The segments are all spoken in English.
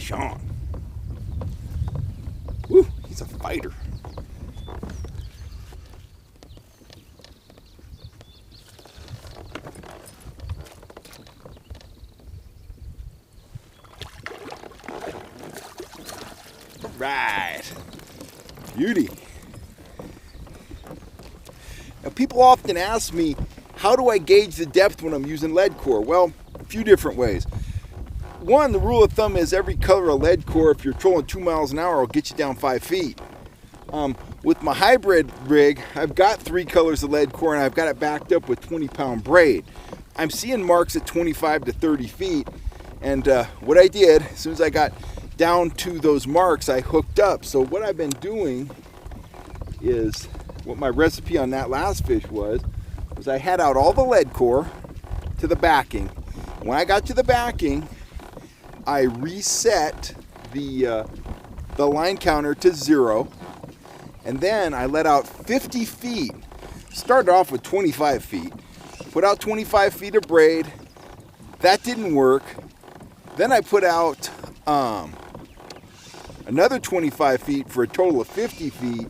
fish on. Woo, he's a fighter. All right, beauty. Now, people often ask me, how do I gauge the depth when I'm using lead core? Well, a few different ways. One, the rule of thumb is every color of lead core, if you're trolling 2 miles an hour, will get you down 5 feet. With my hybrid rig, I've got 3 colors of lead core and I've got it backed up with 20-pound braid. I'm seeing marks at 25 to 30 feet. And what I did, as soon as I got down to those marks, I hooked up. So what I've been doing is, what my recipe on that last fish was I had out all the lead core to the backing. When I got to the backing, I reset the line counter to 0, and then I let out 50 feet. Started off with 25 feet, put out 25 feet of braid. That didn't work. Then I put out another 25 feet for a total of 50 feet,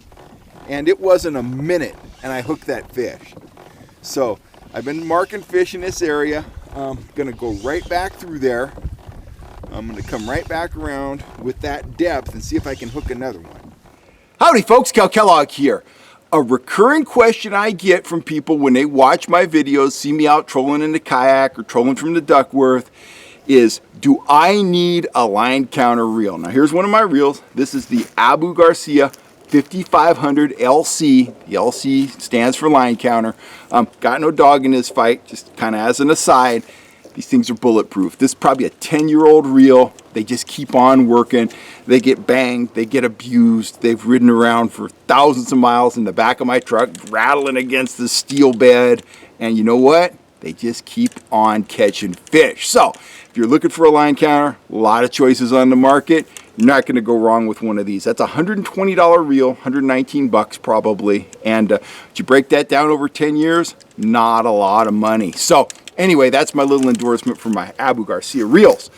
and it wasn't a minute, and I hooked that fish. So I've been marking fish in this area. I'm gonna go right back through there. I'm gonna come right back around with that depth and see if I can hook another one. Howdy folks, Cal Kellogg here. A recurring question I get from people when they watch my videos, see me out trolling in the kayak or trolling from the Duckworth, is, do I need a line counter reel? Now here's one of my reels. This is the Abu Garcia 5500 LC. The LC stands for line counter. Got no dog in this fight, just kind of as an aside. These things are bulletproof. This is probably a 10-year-old reel. They just keep on working. They get banged, they get abused. They've ridden around for thousands of miles in the back of my truck, rattling against the steel bed. And you know what? They just keep on catching fish. So if you're looking for a line counter, a lot of choices on the market. You're not going to go wrong with one of these. That's a $120 reel, 119 bucks probably. And if you break that down over 10 years, not a lot of money. So anyway, that's my little endorsement for my Abu Garcia reels.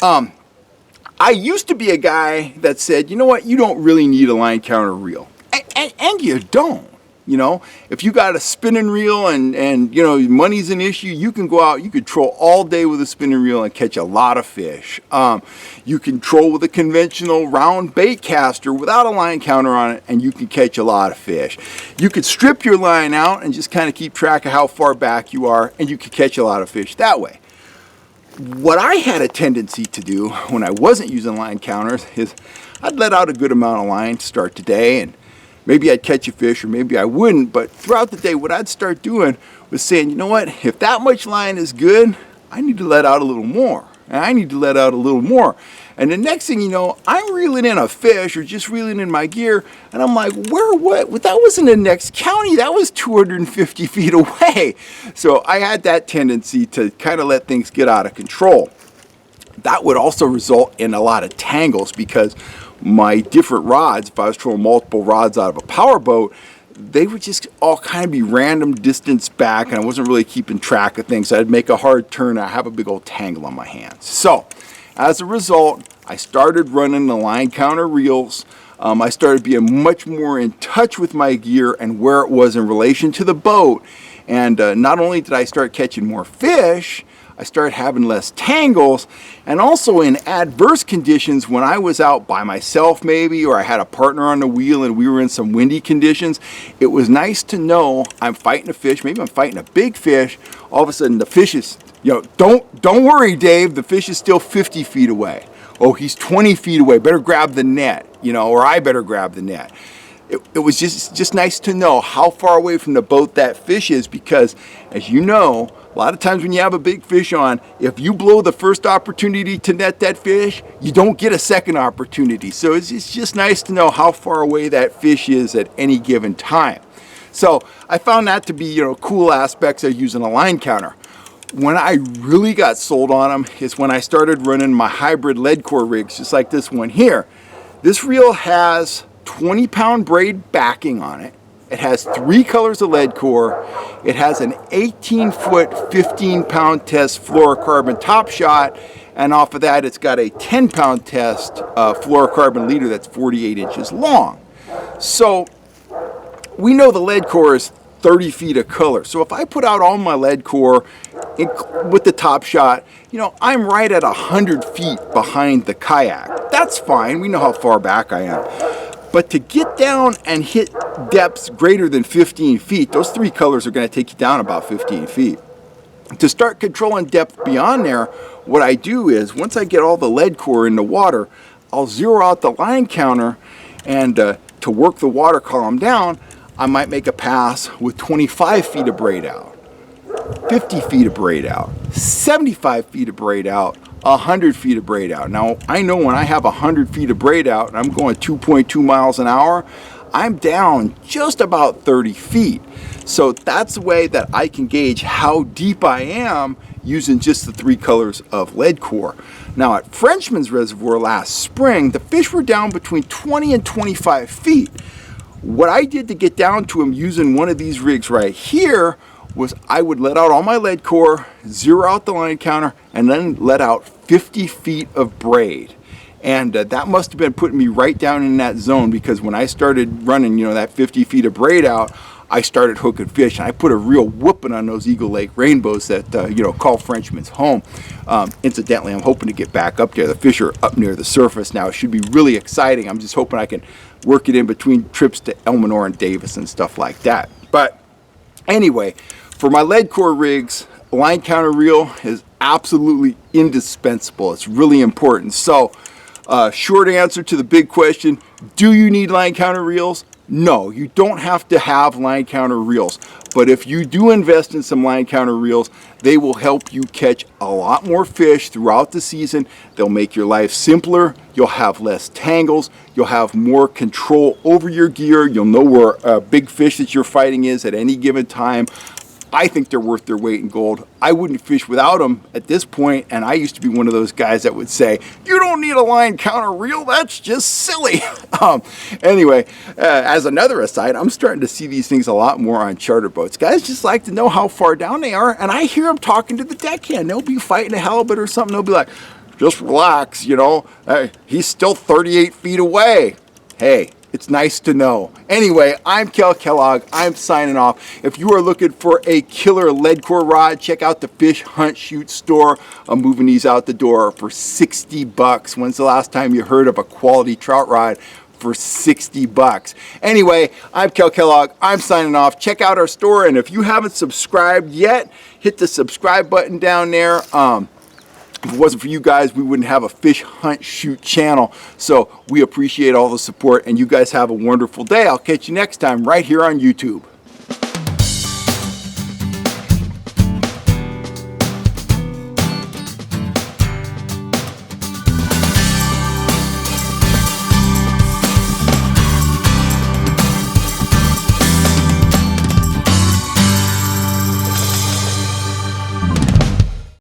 I used to be a guy that said, you know what, you don't really need a line counter reel. And you don't. You know, if you got a spinning reel and you know, money's an issue, you can go out, you could troll all day with a spinning reel and catch a lot of fish. You can troll with a conventional round bait caster without a line counter on it, and you can catch a lot of fish. You could strip your line out and just kind of keep track of how far back you are, and you could catch a lot of fish that way. What I had a tendency to do when I wasn't using line counters is I'd let out a good amount of line to start the day, and maybe I'd catch a fish or maybe I wouldn't, but throughout the day what I'd start doing was saying, you know what, if that much line is good, I need to let out a little more. And I need to let out a little more. And the next thing you know, I'm reeling in a fish or just reeling in my gear, and I'm like, what? That was in the next county. That was 250 feet away. So I had that tendency to kind of let things get out of control. That would also result in a lot of tangles because my different rods, if I was trolling multiple rods out of a power boat, they would just all kind of be random distance back, and I wasn't really keeping track of things. I'd make a hard turn, and I'd have a big old tangle on my hands. So as a result, I started running the line counter reels. I started being much more in touch with my gear and where it was in relation to the boat. And not only did I start catching more fish, I started having less tangles, and also in adverse conditions when I was out by myself maybe, or I had a partner on the wheel and we were in some windy conditions, it was nice to know I'm fighting a fish, maybe I'm fighting a big fish, all of a sudden the fish is, you know, don't worry Dave, the fish is still 50 feet away. Oh, he's 20 feet away, better grab the net, you know, or I better grab the net. It was just nice to know how far away from the boat that fish is, because as you know, a lot of times when you have a big fish on, if you blow the first opportunity to net that fish, you don't get a second opportunity. So it's just nice to know how far away that fish is at any given time. So I found that to be, you know, cool aspects of using a line counter. When I really got sold on them is when I started running my hybrid lead core rigs, just like this one here. This reel has 20-pound braid backing on it. It has 3 colors of lead core. It has an 18-foot, 15-pound test fluorocarbon top shot, and off of that it's got a 10-pound test fluorocarbon leader that's 48 inches long. So we know the lead core is 30 feet of color. So if I put out all my lead core with the top shot, you know, I'm right at 100 feet behind the kayak. That's fine. We know how far back I am. But to get down and hit depths greater than 15 feet, those three colors are going to take you down about 15 feet. To start controlling depth beyond there, what I do is once I get all the lead core in the water, I'll zero out the line counter, and to work the water column down, I might make a pass with 25 feet of braid out, 50 feet of braid out, 75 feet of braid out, 100 feet of braid out. Now, I know when I have 100 feet of braid out and I'm going 2.2 miles an hour, I'm down just about 30 feet. So that's the way that I can gauge how deep I am using just the three colors of lead core. Now at Frenchman's Reservoir last spring, the fish were down between 20 and 25 feet. What I did to get down to them using one of these rigs right here was I would let out all my lead core, zero out the line counter, and then let out 50 feet of braid. And that must have been putting me right down in that zone, because when I started running, you know, that 50 feet of braid out, I started hooking fish, and I put a real whooping on those Eagle Lake rainbows that, you know, call Frenchman's home. Incidentally, I'm hoping to get back up there. The fish are up near the surface now. It should be really exciting. I'm just hoping I can work it in between trips to Elminor and Davis and stuff like that. But anyway, for my lead core rigs, a line counter reel is absolutely indispensable. It's really important. So, short answer to the big question, do you need line counter reels? No, you don't have to have line counter reels. But if you do invest in some line counter reels, they will help you catch a lot more fish throughout the season. They'll make your life simpler. You'll have less tangles. You'll have more control over your gear. You'll know where a big fish that you're fighting is at any given time. I think they're worth their weight in gold. I wouldn't fish without them at this point, and I used to be one of those guys that would say, you don't need a line counter reel, that's just silly. Anyway, as another aside, I'm starting to see these things a lot more on charter boats. Guys just like to know how far down they are, and I hear them talking to the deckhand. They'll be fighting a halibut or something, they'll be like, just relax, you know, he's still 38 feet away. Hey, it's nice to know. Anyway, I'm Kel Kellogg. I'm signing off. If you are looking for a killer lead core rod, check out the Fish Hunt Shoot store. I'm moving these out the door for 60 bucks. When's the last time you heard of a quality trout rod for 60 bucks? Anyway, I'm Kel Kellogg. I'm signing off. Check out our store, and if you haven't subscribed yet, hit the subscribe button down there. If it wasn't for you guys, we wouldn't have a Fish Hunt Shoot channel. So we appreciate all the support, and you guys have a wonderful day. I'll catch you next time right here on YouTube.